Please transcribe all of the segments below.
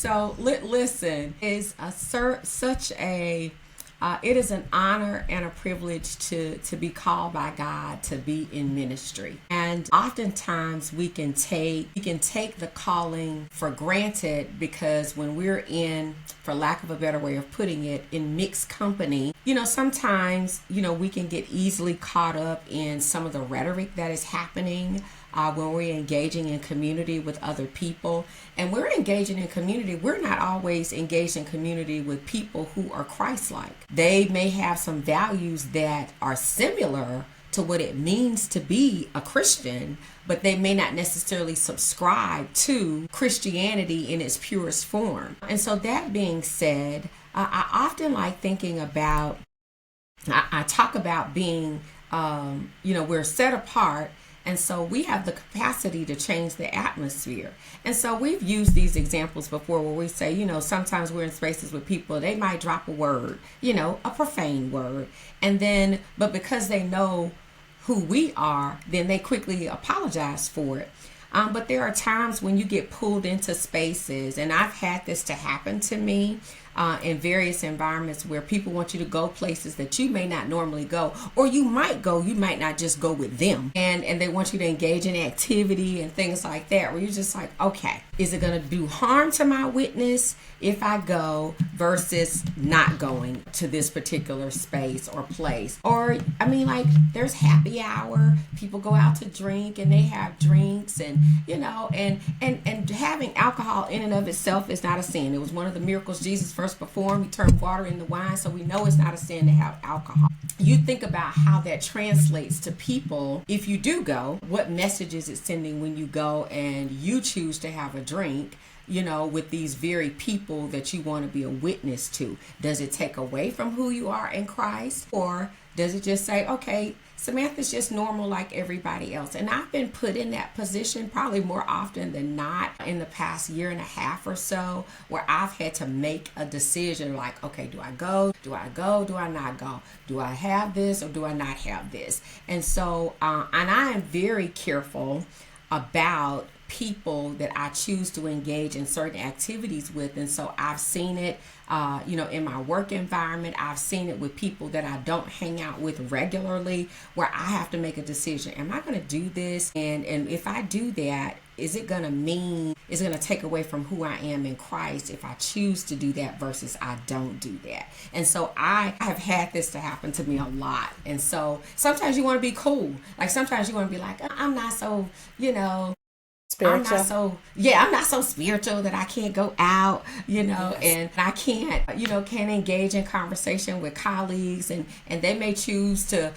so listen, is such a it is an honor and a privilege to be called by God to be in ministry. And oftentimes we can take the calling for granted, because when we're in, for lack of a better way of putting it, in mixed company, sometimes, we can get easily caught up in some of the rhetoric that is happening when we're engaging in community with other people. And we're engaging in community, we're not always engaged in community with people who are Christ-like. They may have some values that are similar to what it means to be a Christian, but they may not necessarily subscribe to Christianity in its purest form. And so that being said, I often like thinking about, I talk about being, we're set apart. And so we have the capacity to change the atmosphere. And so we've used these examples before where we say, sometimes we're in spaces with people, they might drop a word, a profane word. And then, but because they know who we are, then they quickly apologize for it. But there are times when you get pulled into spaces, and I've had this to happen to me in various environments where people want you to go places that you may not normally go, or you might go, you might not just go with them, and they want you to engage in activity and things like that, where you're just like, okay, is it going to do harm to my witness if I go versus not going to this particular space or place? Or there's happy hour, people go out to drink and they have drinks, and and having alcohol in and of itself is not a sin. It was one of the miracles Jesus first performed. He turned water into wine, so we know it's not a sin to have alcohol. You think about how that translates to people if you do go. What message is it sending when you go and you choose to have a drink, with these very people that you want to be a witness to? Does it take away from who you are in Christ? Or does it just say, okay, Samantha's just normal like everybody else? And I've been put in that position probably more often than not in the past year and a half or so, where I've had to make a decision like, okay, do I go? Do I go? Do I not go? Do I have this or do I not have this? And so, and I am very careful about people that I choose to engage in certain activities with. And so I've seen it, in my work environment. I've seen it with people that I don't hang out with regularly, where I have to make a decision. Am I going to do this? And if I do that, is it going to take away from who I am in Christ if I choose to do that versus I don't do that? And so I have had this to happen to me a lot. And so sometimes you want to be cool. Like sometimes you want to be like, I'm not so, spiritual. I'm not so spiritual that I can't go out, yes. And I can't engage in conversation with colleagues, and they may choose to,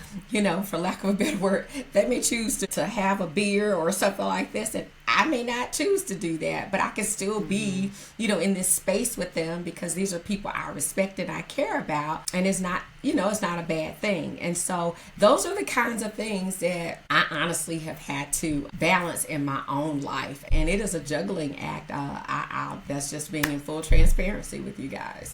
for lack of a better word, they may choose to have a beer or something like this, and I may not choose to do that, but I can still be, in this space with them because these are people I respect and I care about, and it's not a bad thing. And so those are the kinds of things that I honestly have had to balance in my own life, and it is a juggling act. That's just being in full transparency with you guys.